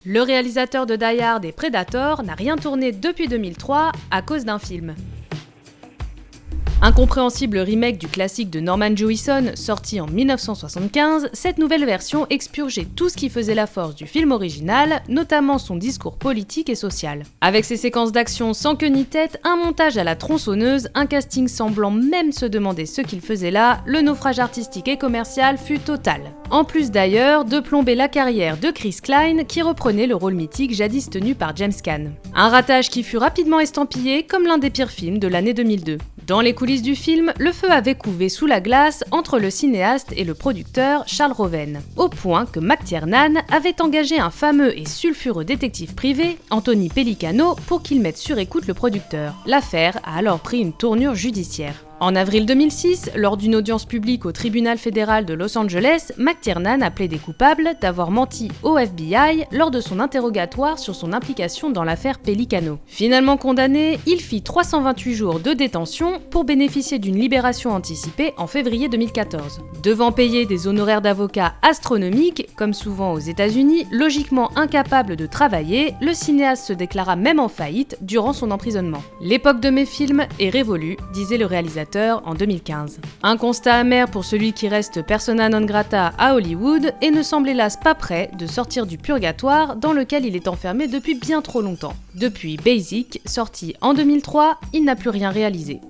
Le réalisateur de Die Hard et Predator n'a rien tourné depuis 2003 à cause d'un film. Incompréhensible remake du classique de Norman Jewison, sorti en 1975, cette nouvelle version expurgeait tout ce qui faisait la force du film original, notamment son discours politique et social. Avec ses séquences d'action sans queue ni tête, un montage à la tronçonneuse, un casting semblant même se demander ce qu'il faisait là, le naufrage artistique et commercial fut total. En plus d'ailleurs de plomber la carrière de Chris Klein qui reprenait le rôle mythique jadis tenu par James Caan. Un ratage qui fut rapidement estampillé comme l'un des pires films de l'année 2002. Dans les coulisses du film, le feu avait couvé sous la glace entre le cinéaste et le producteur Charles Roven, au point que McTiernan avait engagé un fameux et sulfureux détective privé, Anthony Pellicano, pour qu'il mette sur écoute le producteur. L'affaire a alors pris une tournure judiciaire. En avril 2006, lors d'une audience publique au tribunal fédéral de Los Angeles, McTiernan a plaidé coupable d'avoir menti au FBI lors de son interrogatoire sur son implication dans l'affaire Pellicano. Finalement condamné, il fit 328 jours de détention pour bénéficier d'une libération anticipée en février 2014. Devant payer des honoraires d'avocat astronomiques, comme souvent aux États-Unis, logiquement incapable de travailler, le cinéaste se déclara même en faillite durant son emprisonnement. L'époque de mes films est révolue, disait le réalisateur en 2015. Un constat amer pour celui qui reste persona non grata à Hollywood et ne semble hélas pas prêt de sortir du purgatoire dans lequel il est enfermé depuis bien trop longtemps. Depuis Basic, sorti en 2003, il n'a plus rien réalisé.